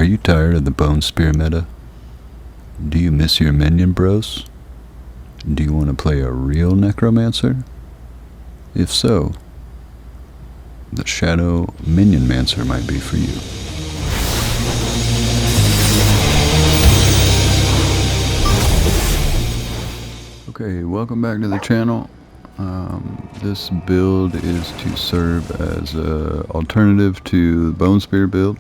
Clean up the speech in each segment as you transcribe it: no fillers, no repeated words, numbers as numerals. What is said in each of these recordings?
Are you tired of the Bone Spear meta? Do you miss your minion bros? Do you want to play a real Necromancer? If so, the Shadow MinionMancer might be for you. Okay, welcome back to the channel. This build is to serve as an alternative to the Bone Spear build.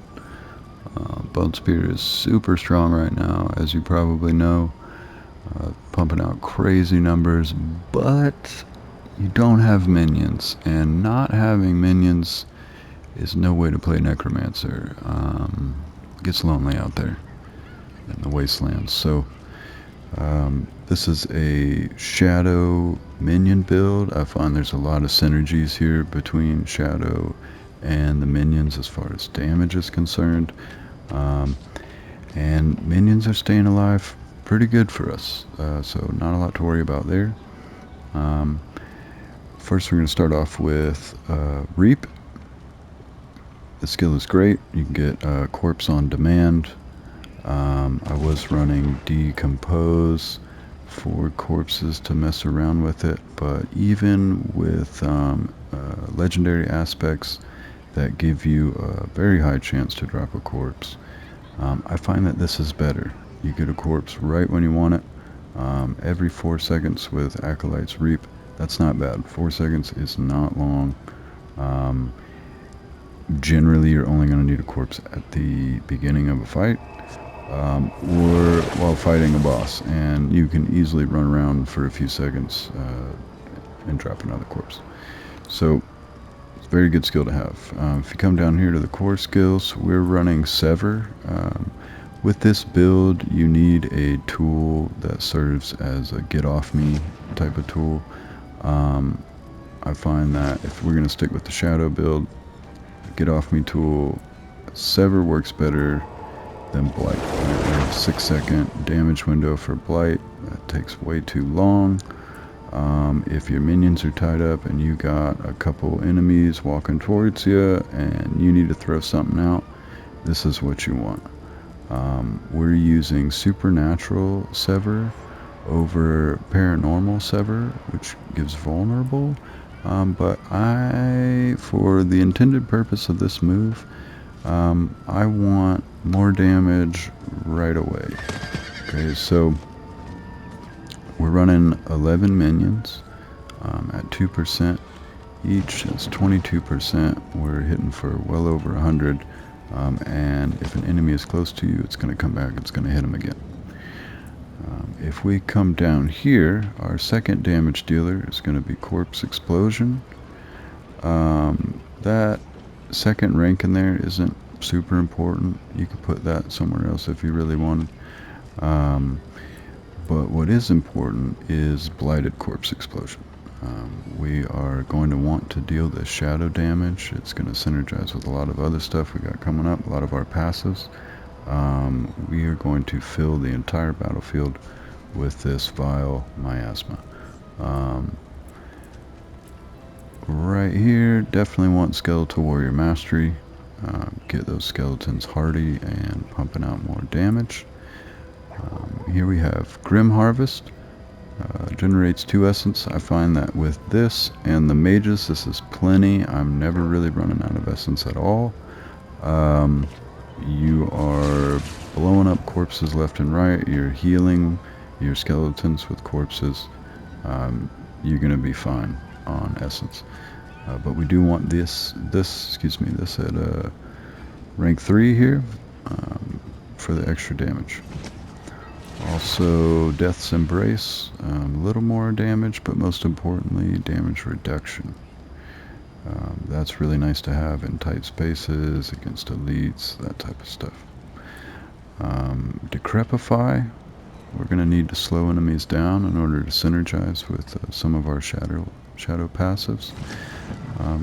Bone Spear is super strong right now, as you probably know, pumping out crazy numbers, but you don't have minions, and not having minions is no way to play Necromancer. It gets lonely out there in the wastelands. So this is a Shadow minion build. I find there's a lot of synergies here between Shadow and the minions as far as damage is concerned. And minions are staying alive pretty good for us, so not a lot to worry about there. First we're going to start off with Reap. The skill is great. You can get corpse on demand. I was running Decompose for corpses to mess around with it, but even with legendary aspects that give you a very high chance to drop a corpse, I find that this is better. You get a corpse right when you want it, every 4 seconds with Acolyte's Reap. That's not bad. 4 seconds is not long. Generally you're only going to need a corpse at the beginning of a fight, or while fighting a boss, and you can easily run around for a few seconds and drop another corpse. So it's a very good skill to have. If you come down here to the core skills, we're running Sever. With this build you need a tool that serves as a get off me type of tool. I find that if we're going to stick with the Shadow build, get off me tool, Sever works better than Blight. We have 6-second damage window for Blight. That takes way too long. If your minions are tied up and you got a couple enemies walking towards you and you need to throw something out, this is what you want. We're using Supernatural Sever over Paranormal Sever, which gives vulnerable, but for the intended purpose of this move, I want more damage right away. Okay, so we're running 11 minions at 2% each. It's 22%. We're hitting for well over 100, and if an enemy is close to you, it's going to come back, it's going to hit them again. If we come down here, our second damage dealer is going to be Corpse Explosion. That second rank in there isn't super important. You could put that somewhere else if you really wanted. But what is important is Blighted Corpse Explosion. We are going to want to deal this shadow damage. It's going to synergize with a lot of other stuff we got coming up, a lot of our passives. We are going to fill the entire battlefield with this vile miasma. Right here, definitely want Skeletal Warrior Mastery. Get those skeletons hardy and pumping out more damage. Here we have Grim Harvest. Generates 2 essence. I find that with this and the mages, this is plenty. I'm never really running out of essence at all. You are blowing up corpses left and right. You're healing your skeletons with corpses. You're going to be fine on essence. But we do want this at rank 3 here for the extra damage. Also, Death's Embrace, a little more damage, but most importantly, damage reduction. That's really nice to have in tight spaces, against elites, that type of stuff. Decrepify, we're going to need to slow enemies down in order to synergize with some of our shadow passives.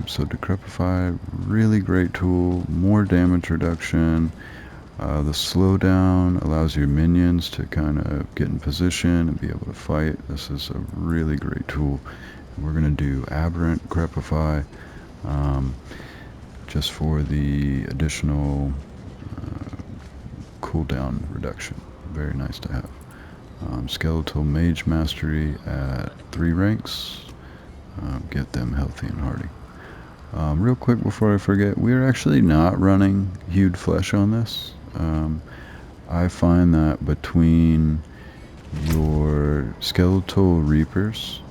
So Decrepify, really great tool, more damage reduction. The slowdown allows your minions to kind of get in position and be able to fight. This is a really great tool. We're going to do Aberrant Crepify just for the additional cooldown reduction. Very nice to have. Skeletal Mage Mastery at 3 ranks. Get them healthy and hardy. Real quick before I forget, we're actually not running Hewed Flesh on this. I find that between your Skeletal Reapers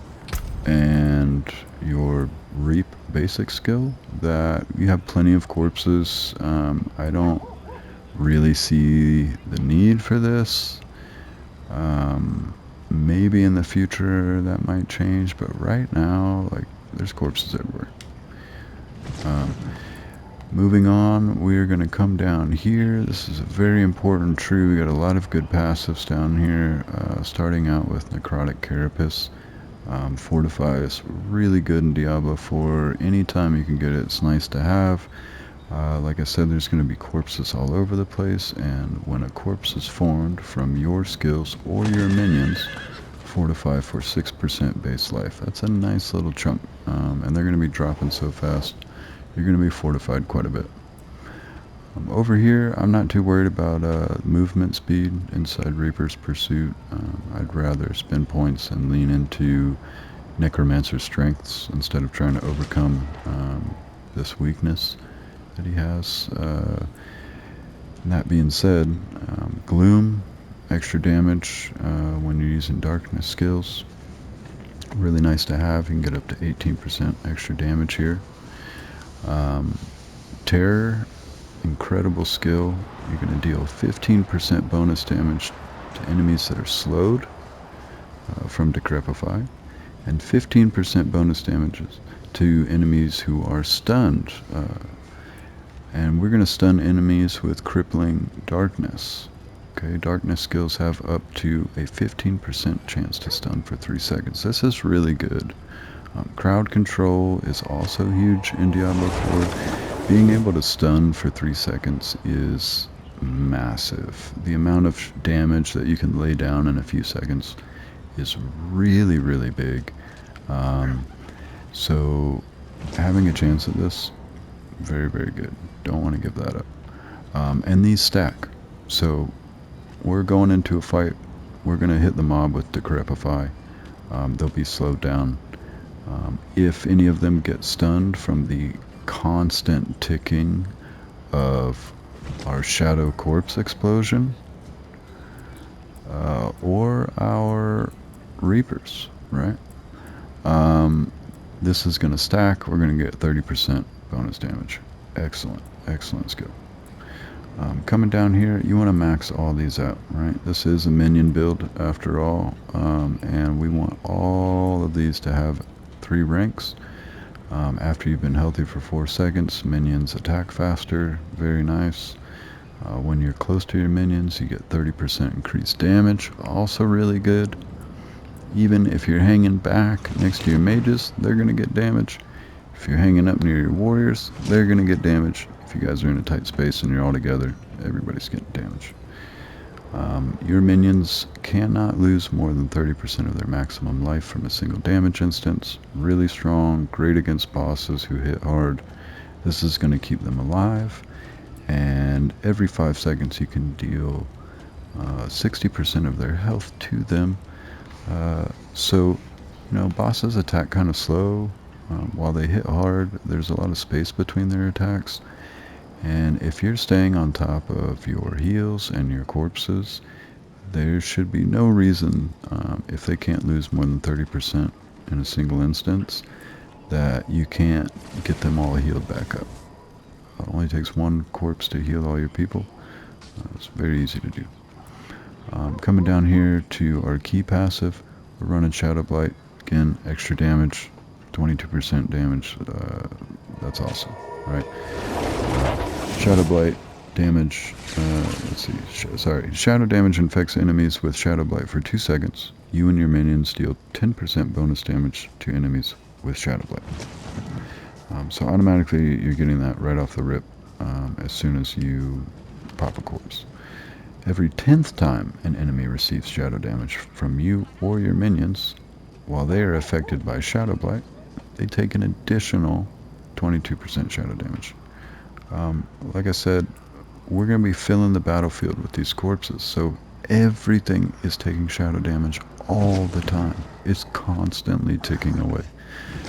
and your Reap basic skill that you have plenty of corpses. I don't really see the need for this. Maybe in the future that might change, but right now, like, there's corpses everywhere. Moving on, we're going to come down here. This is a very important tree. We got a lot of good passives down here, starting out with Necrotic Carapace. Fortify is really good in Diablo 4. Anytime you can get it, it's nice to have. Like I said, there's going to be corpses all over the place, and when a corpse is formed from your skills or your minions, fortify for 6% base life. That's a nice little chunk, and they're going to be dropping so fast. You're going to be fortified quite a bit. Over here, I'm not too worried about movement speed inside Reaper's Pursuit. I'd rather spend points and lean into Necromancer's strengths instead of trying to overcome this weakness that he has. That being said, Gloom, extra damage when you're using darkness skills. Really nice to have. You can get up to 18% extra damage here. Terror, incredible skill. You're going to deal 15% bonus damage to enemies that are slowed from Decrepify, and 15% bonus damages to enemies who are stunned. And we're going to stun enemies with crippling darkness. Okay, darkness skills have up to a 15% chance to stun for 3 seconds. This is really good. Crowd control is also huge in Diablo 4. Being able to stun for 3 seconds is massive. The amount of damage that you can lay down in a few seconds is really, really big. So having a chance at this, very, very good. Don't want to give that up. And these stack. So we're going into a fight. We're going to hit the mob with Decrepify. They'll be slowed down. If any of them get stunned from the constant ticking of our Shadow Corpse explosion, or our Reapers, right? This is going to stack. We're going to get 30% bonus damage. Excellent, excellent skill. Coming down here, you want to max all these out, right? This is a minion build after all, and we want all of these to have 3 ranks. After you've been healthy for 4 seconds, minions attack faster. Very nice. When you're close to your minions, you get 30% increased damage. Also really good. Even if you're hanging back next to your mages, they're going to get damage. If you're hanging up near your warriors, they're going to get damage. If you guys are in a tight space and you're all together, everybody's getting damage. Your minions cannot lose more than 30% of their maximum life from a single damage instance. Really strong, great against bosses who hit hard. This is going to keep them alive. And every 5 seconds you can deal 60% of their health to them. So, you know, bosses attack kind of slow. While they hit hard, there's a lot of space between their attacks. And if you're staying on top of your heals and your corpses, there should be no reason, if they can't lose more than 30% in a single instance, that you can't get them all healed back up. It only takes 1 corpse to heal all your people. It's very easy to do. Coming down here to our key passive, we're running Shadow Blight. Again, extra damage, 22% damage. That's awesome, right? Shadow Blight damage, let's see, Shadow damage infects enemies with Shadow Blight for 2 seconds. You and your minions deal 10% bonus damage to enemies with Shadow Blight. So automatically you're getting that right off the rip as soon as you pop a corpse. Every 10th time an enemy receives shadow damage from you or your minions, while they are affected by Shadow Blight, they take an additional 22% shadow damage. Like I said, we're going to be filling the battlefield with these corpses. So everything is taking shadow damage all the time. It's constantly ticking away.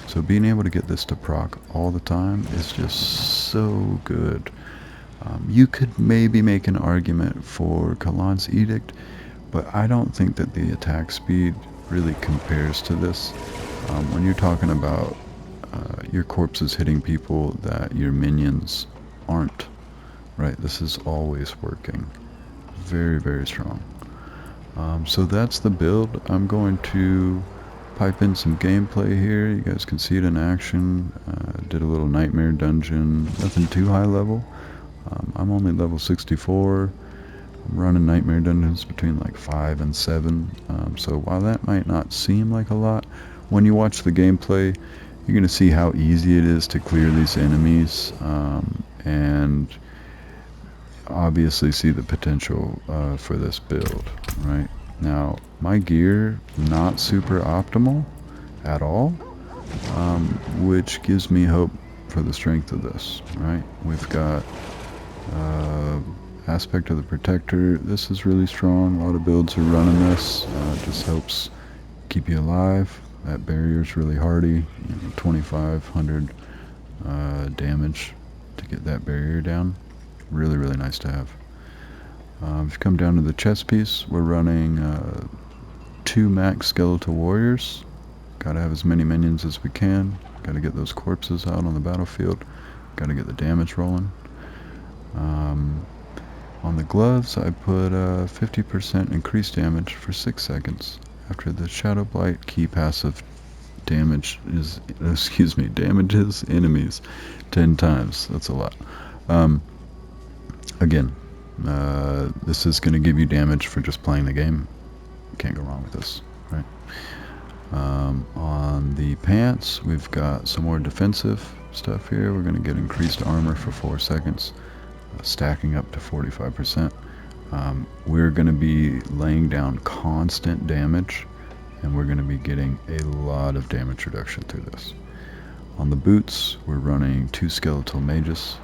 So being able to get this to proc all the time is just so good. You could maybe make an argument for Kalan's Edict, but I don't think that the attack speed really compares to this. When you're talking about your corpses hitting people that your minions aren't, right? This is always working. Very, very strong. So that's the build. I'm going to pipe in some gameplay here. You guys can see it in action. Did a little nightmare dungeon. Nothing too high level. I'm only level 64. I'm running nightmare dungeons between like 5 and 7. So while that might not seem like a lot, when you watch the gameplay, you're going to see how easy it is to clear these enemies, and obviously see the potential for this build. Right now, my gear not super optimal at all, which gives me hope for the strength of this. Right, we've got aspect of the protector. This is really strong. A lot of builds are running this. Just helps keep you alive. That barrier is really hardy. 2,500 damage to get that barrier down. Really, really nice to have. If you come down to the chest piece, we're running 2 max skeletal warriors. Gotta have as many minions as we can. Gotta get those corpses out on the battlefield. Gotta get the damage rolling. On the gloves, I put 50% increased damage for 6 seconds. After the Shadow Blight key passive damages enemies 10 times. That's a lot. Again, this is going to give you damage for just playing the game. Can't go wrong with this, right? On the pants, we've got some more defensive stuff here. We're going to get increased armor for 4 seconds. Stacking up to 45%. We're going to be laying down constant damage, and we're going to be getting a lot of damage reduction through this. On the boots, we're running 2 skeletal mages.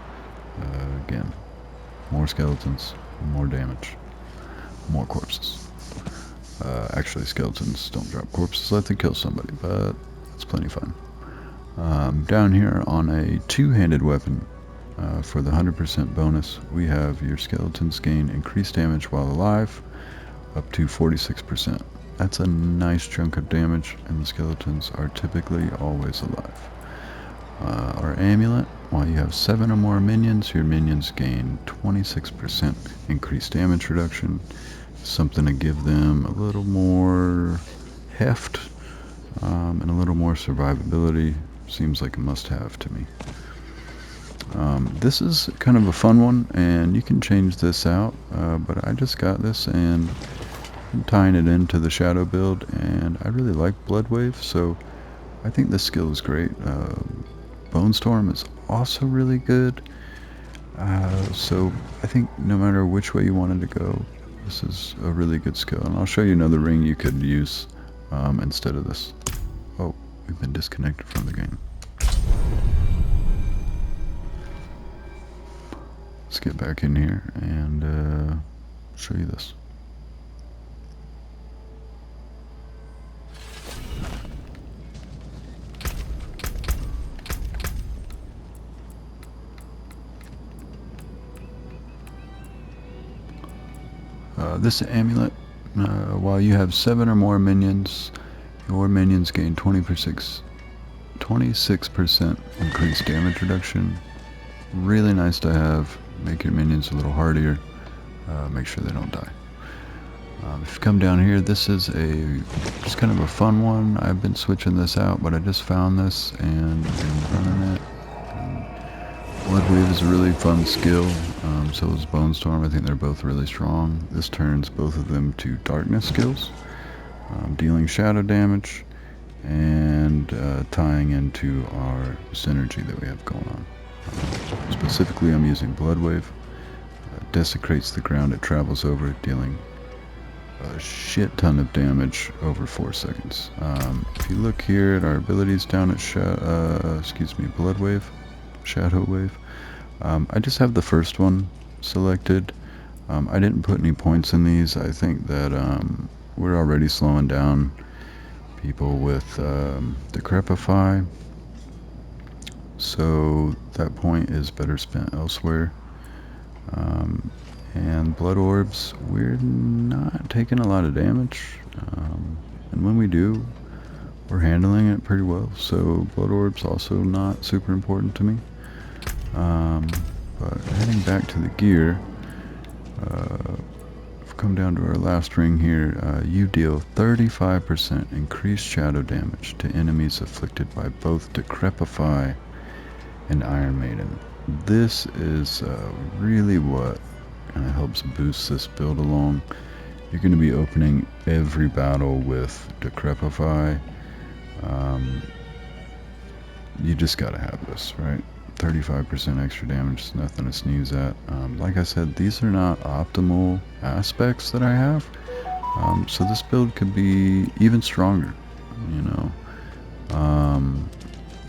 Again, more skeletons, more damage, more corpses. Actually, skeletons don't drop corpses, let them kill somebody, but it's plenty fun. Down here on a 2-handed weapon, for the 100% bonus, we have your skeletons gain increased damage while alive, up to 46%. That's a nice chunk of damage, and the skeletons are typically always alive. Our amulet, while you have 7 or more minions, your minions gain 26% increased damage reduction. Something to give them a little more heft, and a little more survivability. Seems like a must-have to me. This is kind of a fun one, and you can change this out, but I just got this and I'm tying it into the shadow build, and I really like Blood Wave, so I think this skill is great. Bone Storm is also really good, so I think no matter which way you wanted to go, this is a really good skill. And I'll show you another ring you could use instead of this. Oh, we've been disconnected from the game. Let's get back in here and show you this. This amulet, while you have 7 or more minions, your minions gain 26% increased damage reduction. Really nice to have. Make your minions a little hardier. Make sure they don't die. If you come down here, this is just kind of a fun one. I've been switching this out, but I just found this and been running it. Blood Wave is a really fun skill. So is Bone Storm. I think they're both really strong. This turns both of them to darkness skills, dealing shadow damage and tying into our synergy that we have going on. Specifically, I'm using Blood Wave. Desecrates the ground it travels over, dealing a shit ton of damage over 4 seconds. If you look here at our abilities down at Blood Wave, Shadow Wave, I just have the first one selected. I didn't put any points in these. I think that we're already slowing down people with Decrepify, so that point is better spent elsewhere. And Blood Orbs, we're not taking a lot of damage, and when we do, we're handling it pretty well, so Blood Orbs also not super important to me. But heading back to the gear, we've come down to our last ring here. You deal 35% increased shadow damage to enemies afflicted by both Decrepify and Iron Maiden. This is really what kind of helps boost this build along. You're going to be opening every battle with Decrepify. You just got to have this, right? 35% extra damage is nothing to sneeze at. Like I said, these are not optimal aspects that I have, so this build could be even stronger, you know.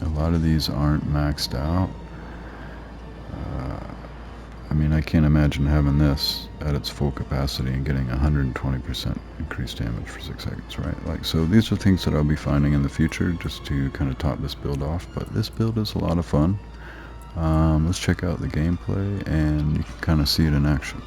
A lot of these aren't maxed out. I mean, I can't imagine having this at its full capacity and getting 120% increased damage for 6 seconds, right? Like, so these are things that I'll be finding in the future just to kind of top this build off, but this build is a lot of fun. Let's check out the gameplay and you can kind of see it in action.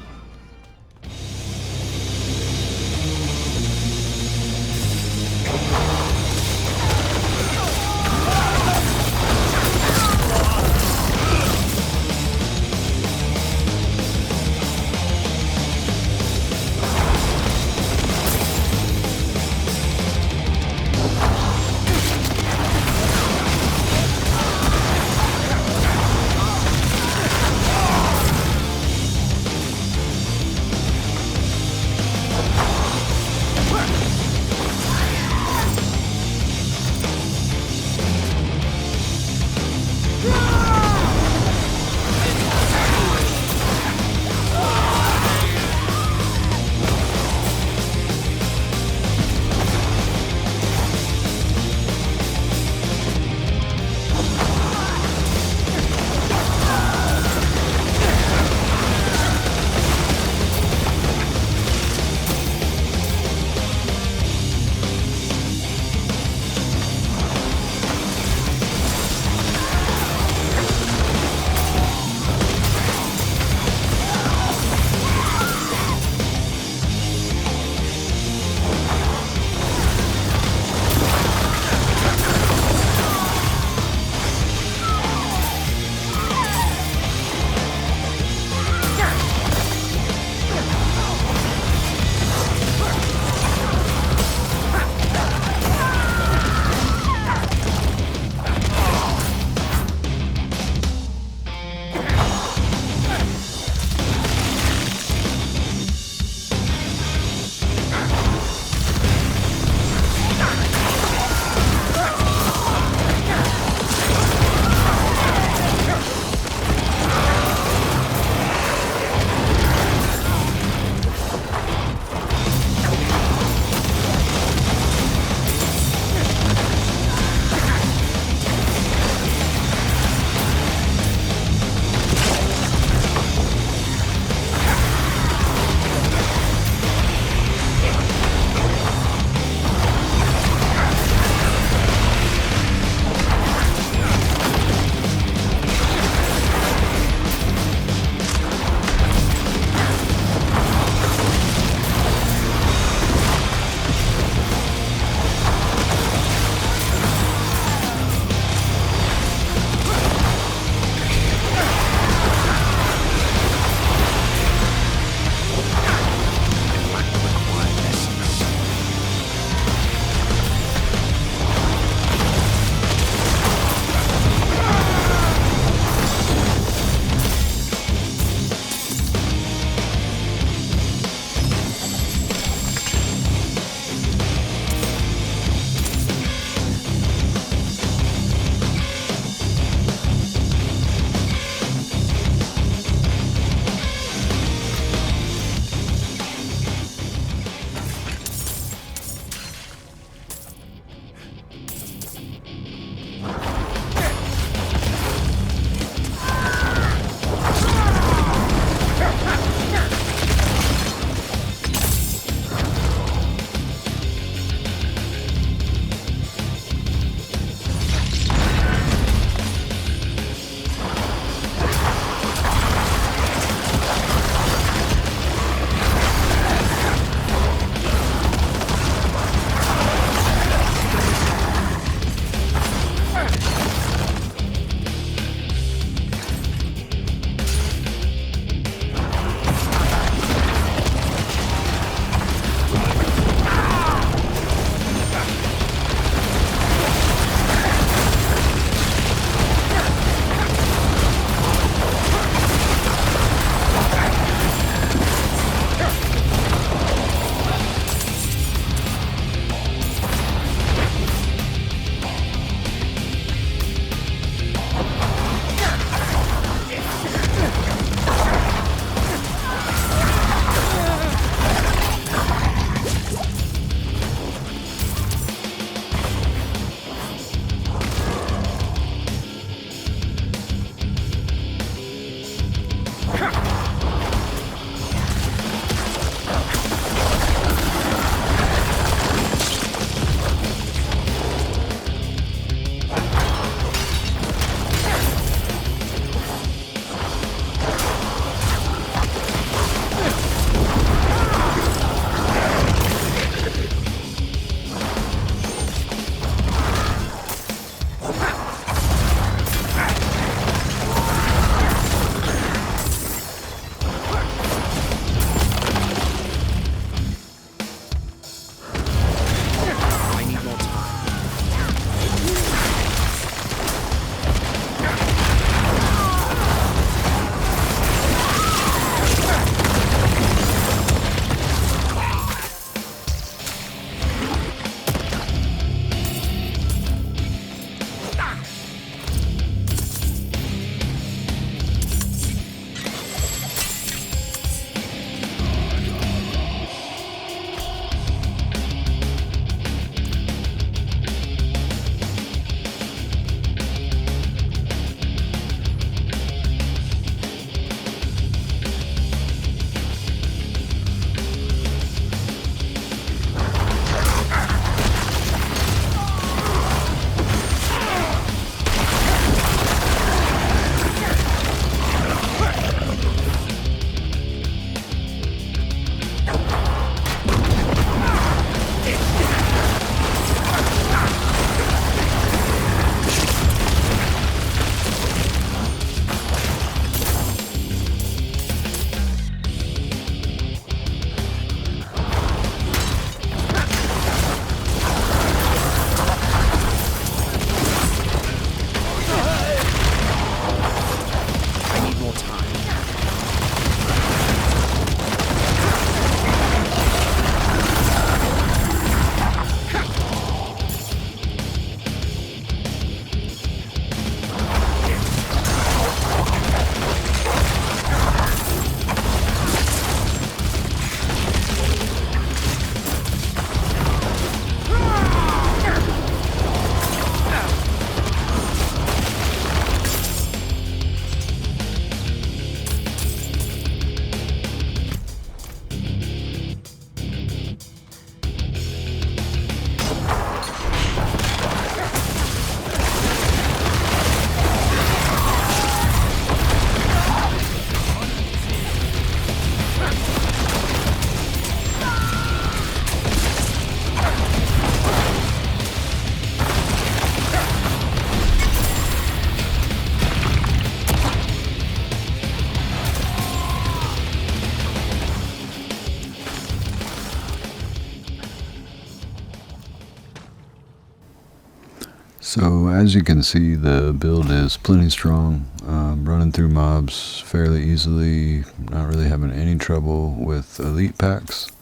So as you can see, the build is plenty strong, running through mobs fairly easily, not really having any trouble with elite packs.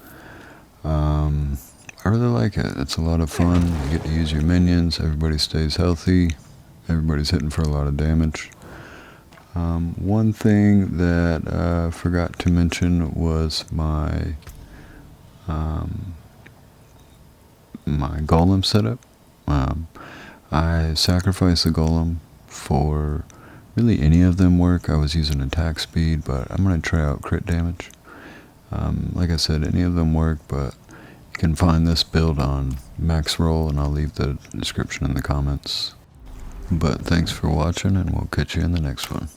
I really like it. It's a lot of fun. You get to use your minions, everybody stays healthy, everybody's hitting for a lot of damage. One thing that I forgot to mention was my my golem setup. I sacrificed the golem for really any of them work. I was using attack speed, but I'm going to try out crit damage. Like I said, any of them work, but you can find this build on max roll, and I'll leave the description in the comments. But thanks for watching, and we'll catch you in the next one.